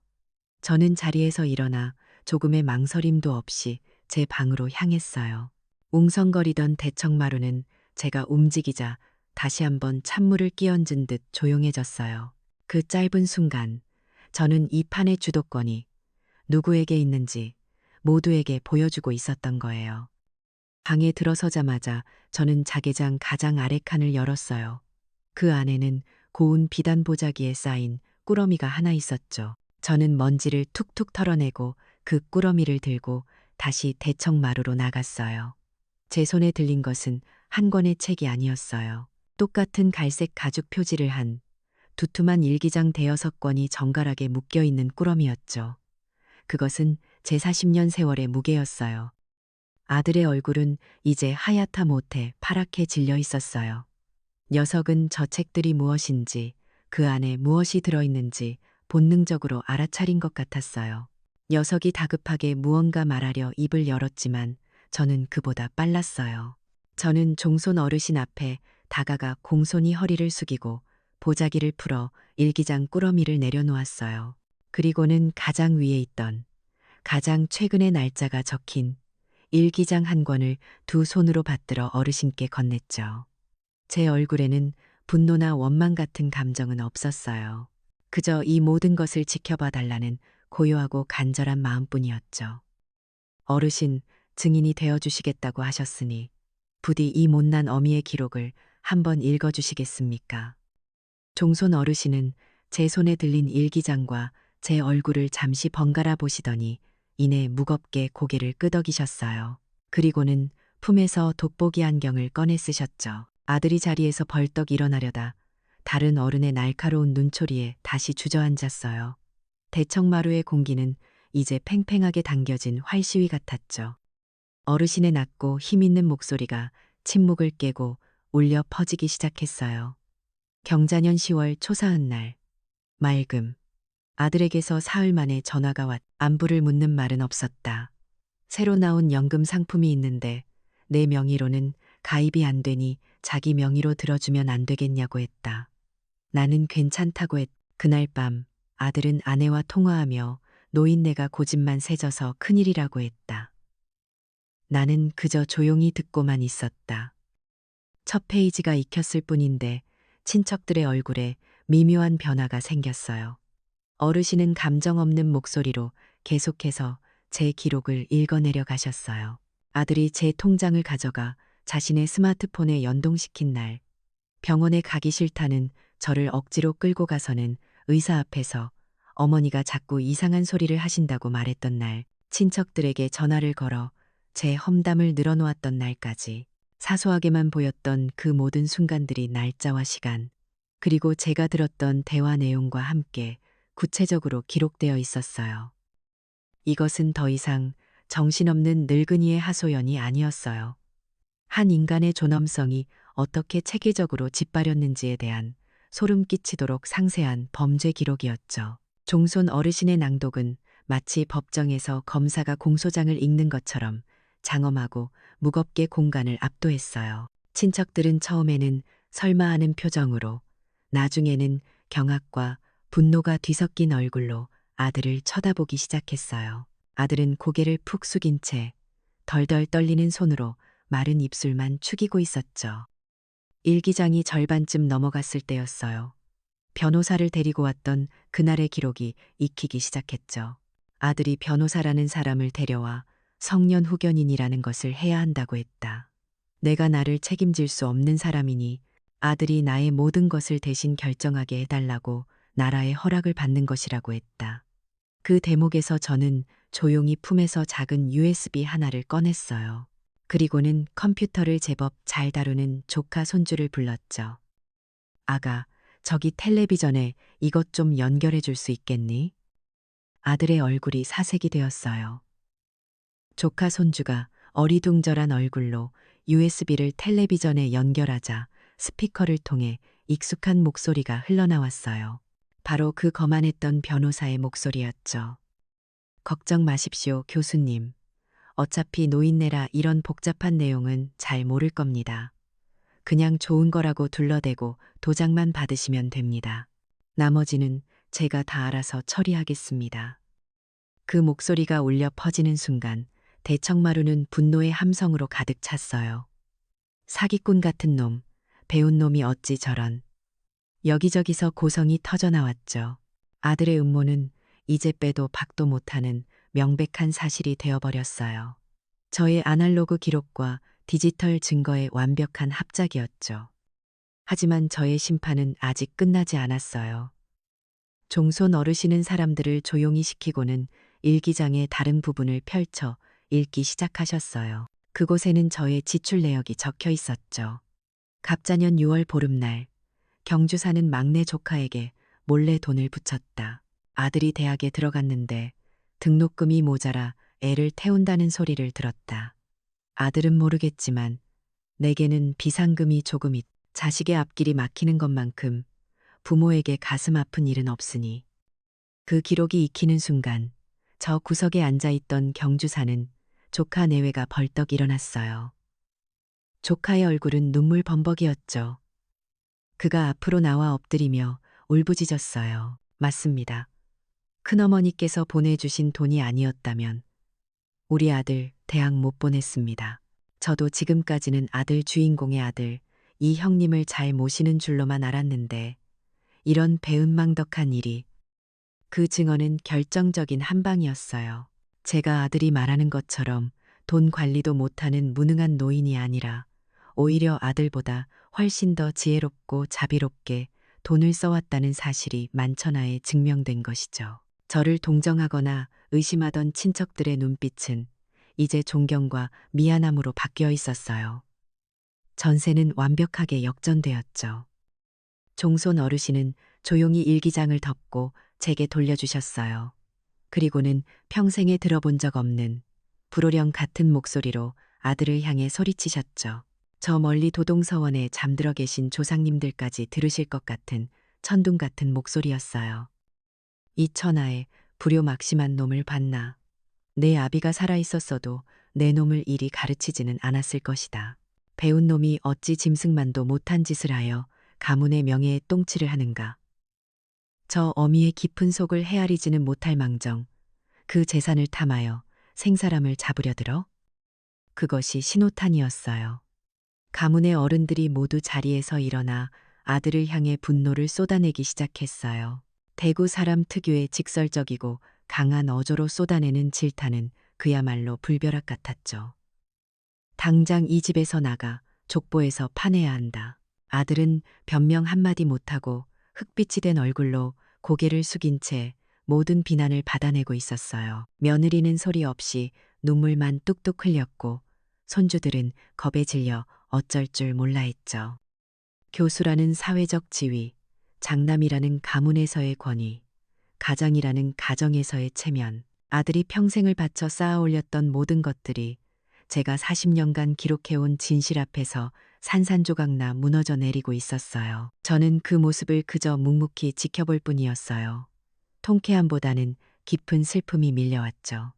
저는 자리에서 일어나 조금의 망설임도 없이 제 방으로 향했어요. 웅성거리던 대청마루는 제가 움직이자 다시 한번 찬물을 끼얹은 듯 조용해졌어요. 그 짧은 순간 저는 이 판의 주도권이 누구에게 있는지 모두에게 보여주고 있었던 거예요. 방에 들어서자마자 저는 자개장 가장 아래 칸을 열었어요. 그 안에는 고운 비단 보자기에 쌓인 꾸러미가 하나 있었죠. 저는 먼지를 툭툭 털어내고 그 꾸러미를 들고 다시 대청마루로 나갔어요. 제 손에 들린 것은 한 권의 책이 아니었어요. 똑같은 갈색 가죽 표지를 한 두툼한 일기장 대여섯 권이 정갈하게 묶여있는 꾸러미였죠. 그것은 제 40년 세월의 무게였어요. 아들의 얼굴은 이제 하얗다 못해 파랗게 질려 있었어요. 녀석은 저 책들이 무엇인지, 그 안에 무엇이 들어있는지 본능적으로 알아차린 것 같았어요. 녀석이 다급하게 무언가 말하려 입을 열었지만 저는 그보다 빨랐어요. 저는 종손 어르신 앞에 다가가 공손히 허리를 숙이고 보자기를 풀어 일기장 꾸러미를 내려놓았어요. 그리고는 가장 위에 있던 가장 최근의 날짜가 적힌 일기장 한 권을 두 손으로 받들어 어르신께 건넸죠. 제 얼굴에는 분노나 원망 같은 감정은 없었어요. 그저 이 모든 것을 지켜봐 달라는 고요하고 간절한 마음뿐이었죠. 어르신, 증인이 되어주시겠다고 하셨으니 부디 이 못난 어미의 기록을 한번 읽어주시겠습니까? 종손 어르신은 제 손에 들린 일기장과 제 얼굴을 잠시 번갈아 보시더니 이내 무겁게 고개를 끄덕이셨어요. 그리고는 품에서 돋보기 안경을 꺼내 쓰셨죠. 아들이 자리에서 벌떡 일어나려다 다른 어른의 날카로운 눈초리에 다시 주저앉았어요. 대청마루의 공기는 이제 팽팽하게 당겨진 활시위 같았죠. 어르신의 낮고 힘있는 목소리가 침묵을 깨고 울려 퍼지기 시작했어요. 경자년 10월 초사한 날, 맑음. 아들에게서 사흘 만에 전화가 왔. 안부를 묻는 말은 없었다. 새로 나온 연금 상품이 있는데 내 명의로는 가입이 안 되니 자기 명의로 들어주면 안 되겠냐고 했다. 나는 괜찮다고 했. 그날 밤 아들은 아내와 통화하며 노인네가 고집만 세져서 큰일이라고 했다. 나는 그저 조용히 듣고만 있었다. 첫 페이지가 익혔을 뿐인데 친척들의 얼굴에 미묘한 변화가 생겼어요. 어르신은 감정 없는 목소리로 계속해서 제 기록을 읽어내려 가셨어요. 아들이 제 통장을 가져가 자신의 스마트폰에 연동시킨 날, 병원에 가기 싫다는 저를 억지로 끌고 가서는 의사 앞에서 어머니가 자꾸 이상한 소리를 하신다고 말했던 날, 친척들에게 전화를 걸어 제 험담을 늘어놓았던 날까지 사소하게만 보였던 그 모든 순간들이 날짜와 시간, 그리고 제가 들었던 대화 내용과 함께 구체적으로 기록되어 있었어요. 이것은 더 이상 정신없는 늙은이의 하소연이 아니었어요. 한 인간의 존엄성이 어떻게 체계적으로 짓밟혔는지에 대한 소름 끼치도록 상세한 범죄 기록이었죠. 종손 어르신의 낭독은 마치 법정에서 검사가 공소장을 읽는 것처럼 장엄하고 무겁게 공간을 압도했어요. 친척들은 처음에는 설마 하는 표정으로, 나중에는 경악과 분노가 뒤섞인 얼굴로 아들을 쳐다보기 시작했어요. 아들은 고개를 푹 숙인 채 덜덜 떨리는 손으로 마른 입술만 축이고 있었죠. 일기장이 절반쯤 넘어갔을 때였어요. 변호사를 데리고 왔던 그날의 기록이 익히기 시작했죠. 아들이 변호사라는 사람을 데려와 성년 후견인이라는 것을 해야 한다고 했다. 내가 나를 책임질 수 없는 사람이니 아들이 나의 모든 것을 대신 결정하게 해달라고 나라의 허락을 받는 것이라고 했다. 그 대목에서 저는 조용히 품에서 작은 USB 하나를 꺼냈어요. 그리고는 컴퓨터를 제법 잘 다루는 조카 손주를 불렀죠. 아가, 저기 텔레비전에 이것 좀 연결해 줄 수 있겠니? 아들의 얼굴이 사색이 되었어요. 조카 손주가 어리둥절한 얼굴로 USB를 텔레비전에 연결하자 스피커를 통해 익숙한 목소리가 흘러나왔어요. 바로 그 거만했던 변호사의 목소리였죠. 걱정 마십시오, 교수님. 어차피 노인네라 이런 복잡한 내용은 잘 모를 겁니다. 그냥 좋은 거라고 둘러대고 도장만 받으시면 됩니다. 나머지는 제가 다 알아서 처리하겠습니다. 그 목소리가 울려 퍼지는 순간 대청마루는 분노의 함성으로 가득 찼어요. 사기꾼 같은 놈, 배운 놈이 어찌 저런. 여기저기서 고성이 터져나왔죠. 아들의 음모는 이제 빼도 박도 못하는 명백한 사실이 되어버렸어요. 저의 아날로그 기록과 디지털 증거의 완벽한 합작이었죠. 하지만 저의 심판은 아직 끝나지 않았어요. 종손 어르신은 사람들을 조용히 시키고는 일기장의 다른 부분을 펼쳐 읽기 시작하셨어요. 그곳에는 저의 지출 내역이 적혀 있었죠. 갑자년 6월 보름날, 경주 사는 막내 조카에게 몰래 돈을 붙였다. 아들이 대학에 들어갔는데 등록금이 모자라 애를 태운다는 소리를 들었다. 아들은 모르겠지만 내게는 비상금이 조금 자식의 앞길이 막히는 것만큼 부모에게 가슴 아픈 일은 없으니. 그 기록이 익히는 순간 저 구석에 앉아있던 경주사는 조카 내외가 벌떡 일어났어요. 조카의 얼굴은 눈물 범벅이었죠. 그가 앞으로 나와 엎드리며 울부짖었어요. 맞습니다. 큰어머니께서 보내주신 돈이 아니었다면 우리 아들 대학 못 보냈습니다. 저도 지금까지는 아들 주인공의 아들, 이 형님을 잘 모시는 줄로만 알았는데 이런 배은망덕한 일이. 그 증언은 결정적인 한 방이었어요. 제가 아들이 말하는 것처럼 돈 관리도 못하는 무능한 노인이 아니라 오히려 아들보다 훨씬 더 지혜롭고 자비롭게 돈을 써왔다는 사실이 만천하에 증명된 것이죠. 저를 동정하거나 의심하던 친척들의 눈빛은 이제 존경과 미안함으로 바뀌어 있었어요. 전세는 완벽하게 역전되었죠. 종손 어르신은 조용히 일기장을 덮고 제게 돌려주셨어요. 그리고는 평생에 들어본 적 없는 불호령 같은 목소리로 아들을 향해 소리치셨죠. 저 멀리 도동서원에 잠들어 계신 조상님들까지 들으실 것 같은 천둥 같은 목소리였어요. 이 천하에 불효막심한 놈을 봤나. 내 아비가 살아있었어도 내 놈을 이리 가르치지는 않았을 것이다. 배운 놈이 어찌 짐승만도 못한 짓을 하여 가문의 명예에 똥칠을 하는가. 저 어미의 깊은 속을 헤아리지는 못할 망정 그 재산을 탐하여 생사람을 잡으려 들어? 그것이 신호탄이었어요. 가문의 어른들이 모두 자리에서 일어나 아들을 향해 분노를 쏟아내기 시작했어요. 대구 사람 특유의 직설적이고 강한 어조로 쏟아내는 질타는 그야말로 불벼락 같았죠. 당장 이 집에서 나가 족보에서 파내야 한다. 아들은 변명 한마디 못하고 흑빛이 된 얼굴로 고개를 숙인 채 모든 비난을 받아내고 있었어요. 며느리는 소리 없이 눈물만 뚝뚝 흘렸고 손주들은 겁에 질려 어쩔 줄 몰라 했죠. 교수라는 사회적 지위, 장남이라는 가문에서의 권위, 가장이라는 가정에서의 체면, 아들이 평생을 바쳐 쌓아 올렸던 모든 것들이 제가 40년간 기록해온 진실 앞에서 산산조각나 무너져 내리고 있었어요. 저는 그 모습을 그저 묵묵히 지켜볼 뿐이었어요. 통쾌함보다는 깊은 슬픔이 밀려왔죠.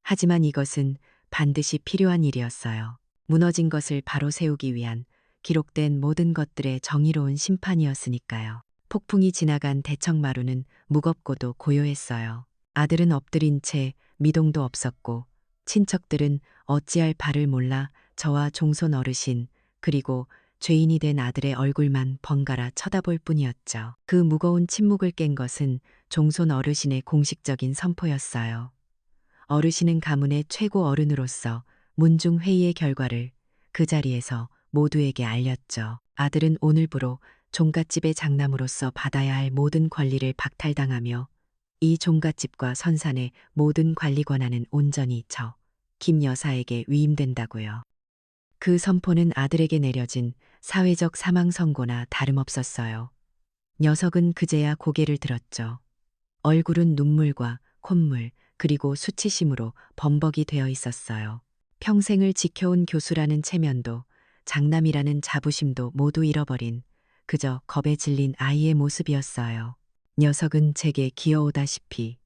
하지만 이것은 반드시 필요한 일이었어요. 무너진 것을 바로 세우기 위한 기록된 모든 것들의 정의로운 심판이었으니까요. 폭풍이 지나간 대청마루는 무겁고도 고요했어요. 아들은 엎드린 채 미동도 없었고 친척들은 어찌할 바를 몰라 저와 종손 어르신 그리고 죄인이 된 아들의 얼굴만 번갈아 쳐다볼 뿐이었죠. 그 무거운 침묵을 깬 것은 종손 어르신의 공식적인 선포였어요. 어르신은 가문의 최고 어른으로서 문중 회의의 결과를 그 자리에서 모두에게 알렸죠. 아들은 오늘부로 종갓집의 장남으로서 받아야 할 모든 권리를 박탈당하며 이 종갓집과 선산의 모든 관리 권한은 온전히 김 여사에게 위임된다고요. 그 선포는 아들에게 내려진 사회적 사망 선고나 다름없었어요. 녀석은 그제야 고개를 들었죠. 얼굴은 눈물과 콧물 그리고 수치심으로 범벅이 되어 있었어요. 평생을 지켜온 교수라는 체면도 장남이라는 자부심도 모두 잃어버린 그저 겁에 질린 아이의 모습이었어요. 녀석은 제게 기어오다시피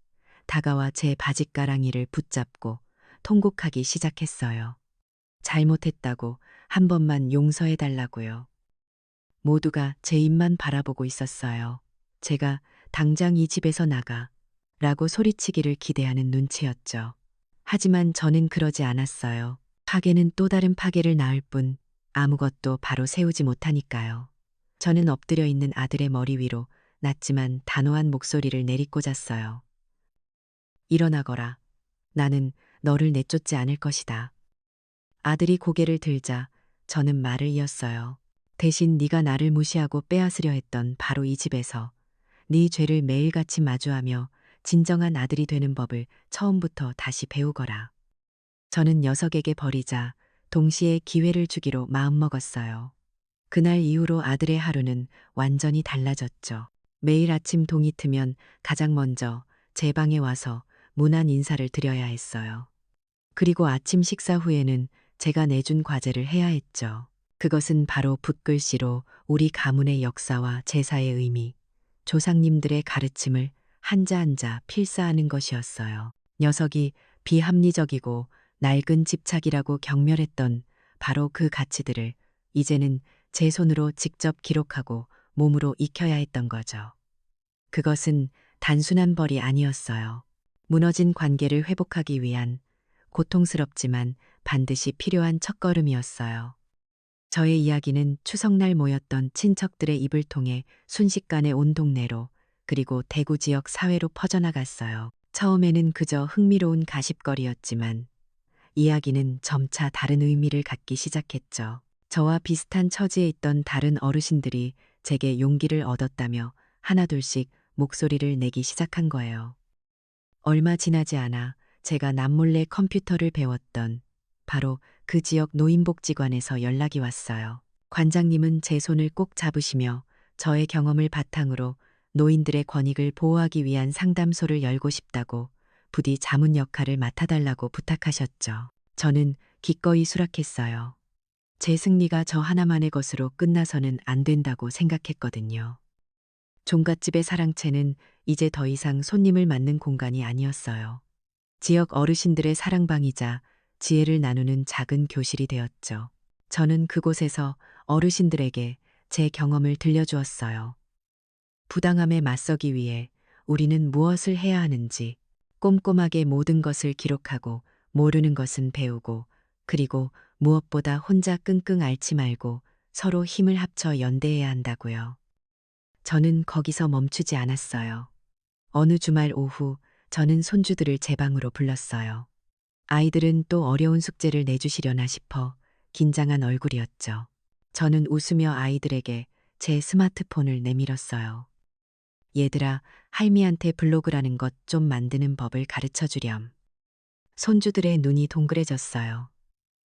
다가와 제 바짓가랑이를 붙잡고 통곡하기 시작했어요. 잘못했다고 한 번만 용서해달라고요. 모두가 제 입만 바라보고 있었어요. 제가 당장 이 집에서 나가 라고 소리치기를 기대하는 눈치였죠. 하지만 저는 그러지 않았어요. 파괴는 또 다른 파괴를 낳을 뿐 아무것도 바로 세우지 못하니까요. 저는 엎드려 있는 아들의 머리 위로 낮지만 단호한 목소리를 내리꽂았어요. 일어나거라. 나는 너를 내쫓지 않을 것이다. 아들이 고개를 들자 저는 말을 이었어요. 대신 네가 나를 무시하고 빼앗으려 했던 바로 이 집에서 네 죄를 매일같이 마주하며 진정한 아들이 되는 법을 처음부터 다시 배우거라. 저는 녀석에게 버리자 동시에 기회를 주기로 마음먹었어요. 그날 이후로 아들의 하루는 완전히 달라졌죠. 매일 아침 동이 트면 가장 먼저 제 방에 와서 문안 인사를 드려야 했어요. 그리고 아침 식사 후에는 제가 내준 과제를 해야 했죠. 그것은 바로 붓글씨로 우리 가문의 역사와 제사의 의미, 조상님들의 가르침을 한자 한자 필사하는 것이었어요. 녀석이 비합리적이고 낡은 집착이라고 경멸했던 바로 그 가치들을 이제는 제 손으로 직접 기록하고 몸으로 익혀야 했던 거죠. 그것은 단순한 벌이 아니었어요. 무너진 관계를 회복하기 위한 고통스럽지만 반드시 필요한 첫걸음이었어요. 저의 이야기는 추석날 모였던 친척들의 입을 통해 순식간에 온 동네로 그리고 대구 지역 사회로 퍼져나갔어요. 처음에는 그저 흥미로운 가십거리였지만 이야기는 점차 다른 의미를 갖기 시작했죠. 저와 비슷한 처지에 있던 다른 어르신들이 제게 용기를 얻었다며 하나둘씩 목소리를 내기 시작한 거예요. 얼마 지나지 않아 제가 남몰래 컴퓨터를 배웠던 바로 그 지역 노인복지관에서 연락이 왔어요. 관장님은 제 손을 꼭 잡으시며 저의 경험을 바탕으로 노인들의 권익을 보호하기 위한 상담소를 열고 싶다고 부디 자문 역할을 맡아달라고 부탁하셨죠. 저는 기꺼이 수락했어요. 제 승리가 저 하나만의 것으로 끝나서는 안 된다고 생각했거든요. 종갓집의 사랑채는 이제 더 이상 손님을 맞는 공간이 아니었어요. 지역 어르신들의 사랑방이자 지혜를 나누는 작은 교실이 되었죠. 저는 그곳에서 어르신들에게 제 경험을 들려주었어요. 부당함에 맞서기 위해 우리는 무엇을 해야 하는지 꼼꼼하게 모든 것을 기록하고 모르는 것은 배우고 그리고 무엇보다 혼자 끙끙 앓지 말고 서로 힘을 합쳐 연대해야 한다고요. 저는 거기서 멈추지 않았어요. 어느 주말 오후 저는 손주들을 제 방으로 불렀어요. 아이들은 또 어려운 숙제를 내주시려나 싶어 긴장한 얼굴이었죠. 저는 웃으며 아이들에게 제 스마트폰을 내밀었어요. 얘들아, 할미한테 블로그라는 것 좀 만드는 법을 가르쳐 주렴. 손주들의 눈이 동그래졌어요.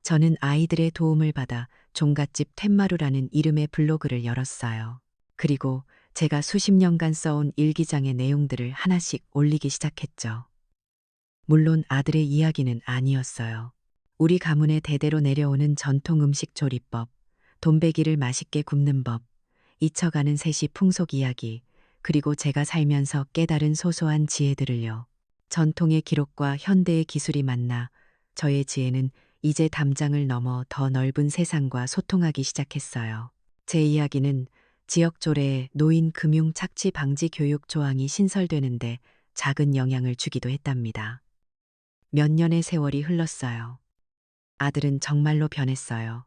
저는 아이들의 도움을 받아 종갓집 툇마루라는 이름의 블로그를 열었어요. 그리고 제가 수십 년간 써온 일기장의 내용들을 하나씩 올리기 시작했죠. 물론 아들의 이야기는 아니었어요. 우리 가문의 대대로 내려오는 전통 음식 조리법, 돈베기를 맛있게 굽는 법, 잊혀가는 셋이 풍속 이야기, 그리고 제가 살면서 깨달은 소소한 지혜들을요. 전통의 기록과 현대의 기술이 만나 저의 지혜는 이제 담장을 넘어 더 넓은 세상과 소통하기 시작했어요. 제 이야기는 지역 조례에 노인 금융 착취 방지 교육 조항이 신설되는데 작은 영향을 주기도 했답니다. 몇 년의 세월이 흘렀어요. 아들은 정말로 변했어요.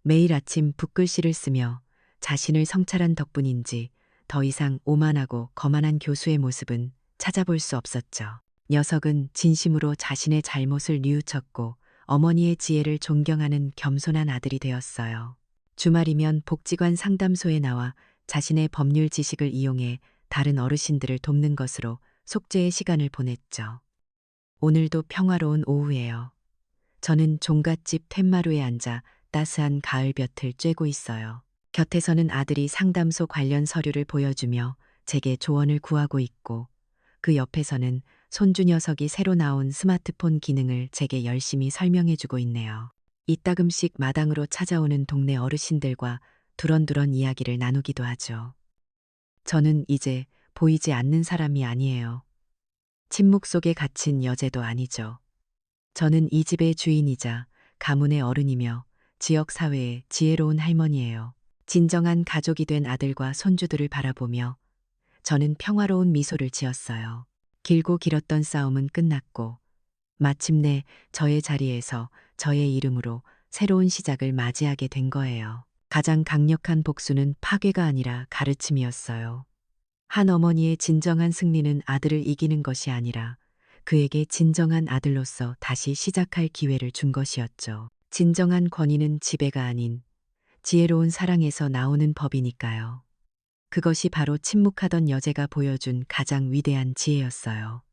매일 아침 붓글씨를 쓰며 자신을 성찰한 덕분인지 더 이상 오만하고 거만한 교수의 모습은 찾아볼 수 없었죠. 녀석은 진심으로 자신의 잘못을 뉘우쳤고 어머니의 지혜를 존경하는 겸손한 아들이 되었어요. 주말이면 복지관 상담소에 나와 자신의 법률 지식을 이용해 다른 어르신들을 돕는 것으로 속죄의 시간을 보냈죠. 오늘도 평화로운 오후예요. 저는 종갓집 툇마루에 앉아 따스한 가을볕을 쬐고 있어요. 곁에서는 아들이 상담소 관련 서류를 보여주며 제게 조언을 구하고 있고 그 옆에서는 손주 녀석이 새로 나온 스마트폰 기능을 제게 열심히 설명해주고 있네요. 이따금씩 마당으로 찾아오는 동네 어르신들과 두런두런 이야기를 나누기도 하죠. 저는 이제 보이지 않는 사람이 아니에요. 침묵 속에 갇힌 여제도 아니죠. 저는 이 집의 주인이자 가문의 어른이며 지역 사회의 지혜로운 할머니예요. 진정한 가족이 된 아들과 손주들을 바라보며 저는 평화로운 미소를 지었어요. 길고 길었던 싸움은 끝났고 마침내 저의 자리에서 저의 이름으로 새로운 시작을 맞이하게 된 거예요. 가장 강력한 복수는 파괴가 아니라 가르침이었어요. 한 어머니의 진정한 승리는 아들을 이기는 것이 아니라 그에게 진정한 아들로서 다시 시작할 기회를 준 것이었죠. 진정한 권위는 지배가 아닌 지혜로운 사랑에서 나오는 법이니까요. 그것이 바로 침묵하던 여제가 보여준 가장 위대한 지혜였어요.